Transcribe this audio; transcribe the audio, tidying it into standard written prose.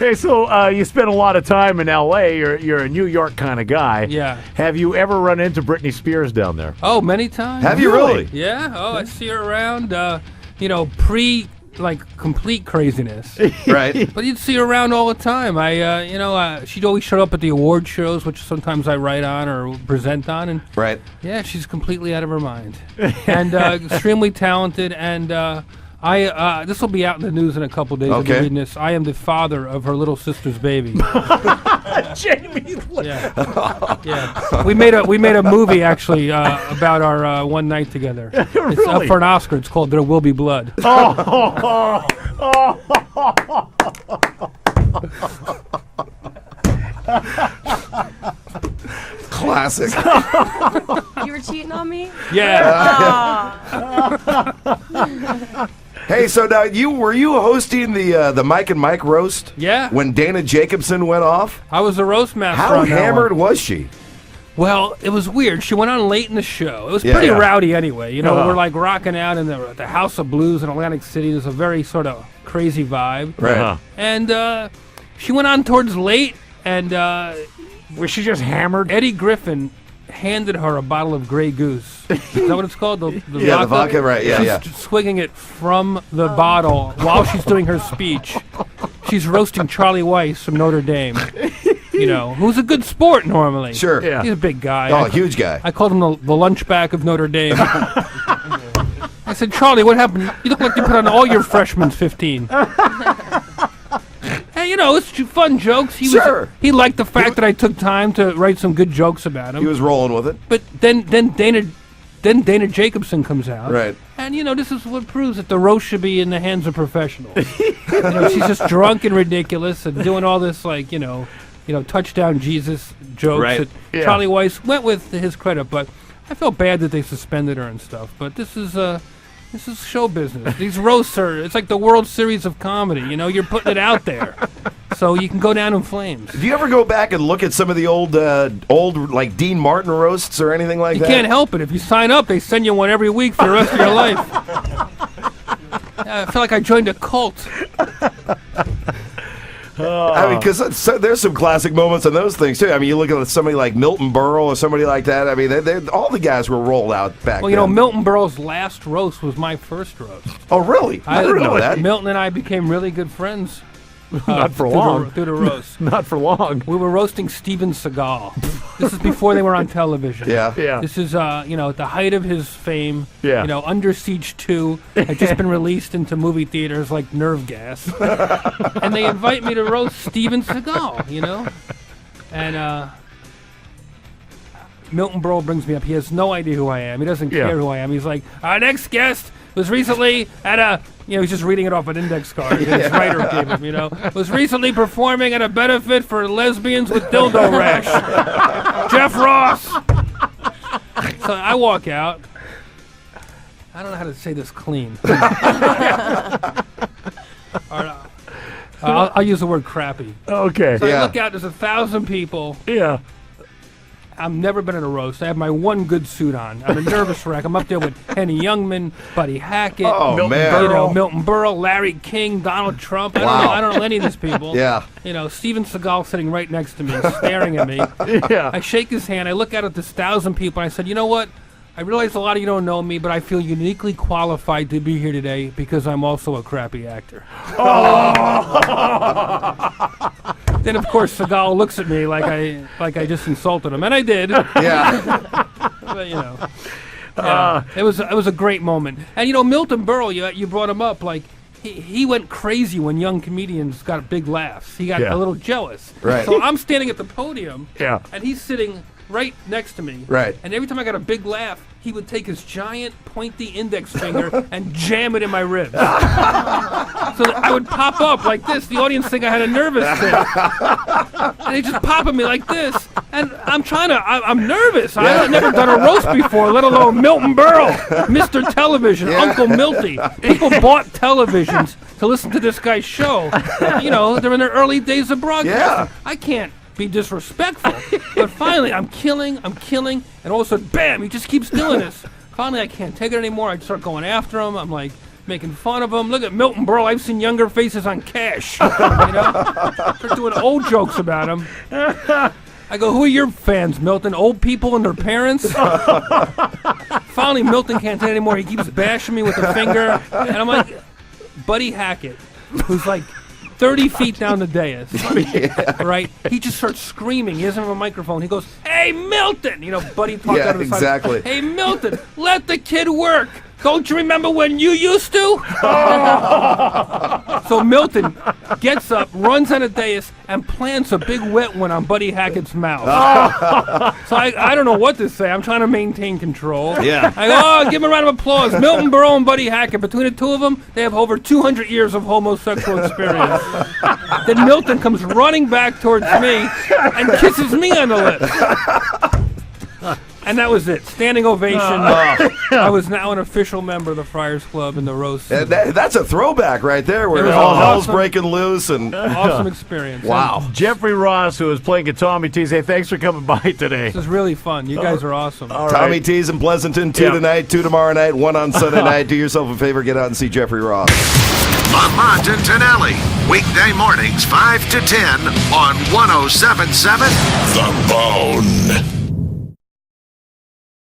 Hey, so you spent a lot of time in L.A. You're a New York kind of guy. Yeah. Have you ever run into Britney Spears down there? Oh, many times. Have you really? Yeah. Oh, I see her around. Complete craziness. Right. But you'd see her around all the time. She'd always show up at the award shows, which sometimes I write on or present on, and Right. yeah, she's completely out of her mind, and extremely talented. And this will be out in the news in a couple days. I'll be reading this. I am the father of her little sister's baby. Jamie. Yeah. We made a movie actually about our one night together. It's Really? up for an Oscar. It's called There Will Be Blood. Classic. You were cheating on me? Yeah. Hey, so now were you hosting the Mike and Mike roast? Yeah. When Dana Jacobson went off? I was a roast master. How on that hammered one. was she? Well, it was weird. She went on late in the show. It was Yeah, pretty yeah. rowdy anyway. You know, we're like rocking out in the House of Blues in Atlantic City. There's a very sort of crazy vibe. Right. Uh-huh. And she went on towards late, and Was she just hammered? Eddie Griffin handed her a bottle of Grey Goose. Is that what it's called? The Yeah, the vodka, right, yeah, she's yeah. swigging it from the bottle while she's doing her speech. She's roasting Charlie Weiss from Notre Dame. You know, who's a good sport normally. Sure. Yeah. He's a big guy. Oh, huge guy. I called him the lunchback of Notre Dame. I said, Charlie, what happened? You look like you put on all your freshmen's 15. Hey, you know, it's fun jokes. He liked the fact that I took time to write some good jokes about him. He was rolling with it. But then Dana Jacobson comes out. Right. And, you know, this is what proves that the roast should be in the hands of professionals. You know, she's just drunk and ridiculous and doing all this, like, you know, touchdown Jesus jokes Right. that Yeah. Charlie Weiss went with, to his credit. But I felt bad that they suspended her and stuff. But this is show business. These roasts it's like the World Series of comedy. You know, you're putting it out there. So you can go down in flames. Do you ever go back and look at some of the old like Dean Martin roasts or anything like You that? can't help it. If you sign up, they send you one every week for the rest of your life. I feel like I joined a cult. I mean, because there's some classic moments in those things too. I mean, you look at somebody like Milton Berle or somebody like that. I mean, all the guys were rolled out back Well, you know, then. Milton Berle's last roast was my first roast. Oh, really? I didn't know that. Milton and I became really good friends. Not for through long. Through the roast. Not for long. We were roasting Steven Seagal. This is before they were on television. Yeah. Yeah. This is, at the height of his fame. Yeah. You know, Under Siege 2 had just been released into movie theaters like Nerve Gas. And they invite me to roast Steven Seagal, you know? And Milton Berle brings me up. He has no idea who I am. He doesn't care who I am. He's like, our next guest was recently at he's just reading it off an index card that his writer gave him, you know. Was recently performing at a benefit for lesbians with dildo rash. Jeff Ross. So I walk out. I don't know how to say this clean. I'll use the word crappy. Okay. So I look out, there's 1,000 people. Yeah. I've never been in a roast. I have my one good suit on. I'm a nervous wreck. I'm up there with Henny Youngman, Buddy Hackett, Oh, man. Milton Berle, Larry King, Donald Trump. I don't know any of these people. Yeah. You know, Steven Seagal sitting right next to me, staring at me. Yeah. I shake his hand. I look out at this 1,000 people, and I said, you know what? I realize a lot of you don't know me, but I feel uniquely qualified to be here today because I'm also a crappy actor. Then, of course, Seagal looks at me like I just insulted him, and I did. Yeah. But, you know, it was a great moment. And you know, Milton Berle, you brought him up. Like he went crazy when young comedians got big laughs. He got a little jealous. Right. So I'm standing at the podium. Yeah. And he's sitting right next to me. Right. And every time I got a big laugh, he would take his giant pointy index finger and jam it in my ribs. So that I would pop up like this. The audience think I had a nervous fit. And he just pop at me like this. And I'm nervous. I've never done a roast before, let alone Milton Berle, Mr. Television, Uncle Milty. People bought televisions to listen to this guy's show. You know, they're in their early days of broadcasting. Yeah. I can't be disrespectful. But finally, I'm killing, and all of a sudden, bam, he just keeps doing this. Finally, I can't take it anymore. I start going after him. I'm like, making fun of him. Look at Milton Berle. I've seen younger faces on Cash. Start doing old jokes about him. I go, who are your fans, Milton? Old people and their parents? Finally, Milton can't take it anymore. He keeps bashing me with a finger. And I'm like, Buddy Hackett, who's like 30 feet down the dais, right? He just starts screaming. He doesn't have a microphone. He goes, hey, Milton! Buddy talked out of the side. Exactly. Hey, Milton, let the kid work. Don't you remember when you used to? So Milton gets up, runs on a dais, and plants a big wet one on Buddy Hackett's mouth. So I don't know what to say. I'm trying to maintain control. Yeah. I go, give him a round of applause. Milton Berle and Buddy Hackett, between the two of them, they have over 200 years of homosexual experience. Then Milton comes running back towards me and kisses me on the lips. And that was it. Standing ovation. I was now an official member of the Friars Club in the roast. That's a throwback right there, where It was all hell's awesome. breaking loose. And Awesome experience. wow. Jeffrey Ross, who was playing at Tommy T's. Hey, thanks for coming by today. This is really fun. You guys are awesome. All Tommy right. T's in Pleasanton, 2 Yeah. tonight, 2 tomorrow night, 1 on Sunday night. Do yourself a favor, get out and see Jeffrey Ross. Lamont and Tonelli. Weekday mornings 5 to 10 on 107.7 The Bone.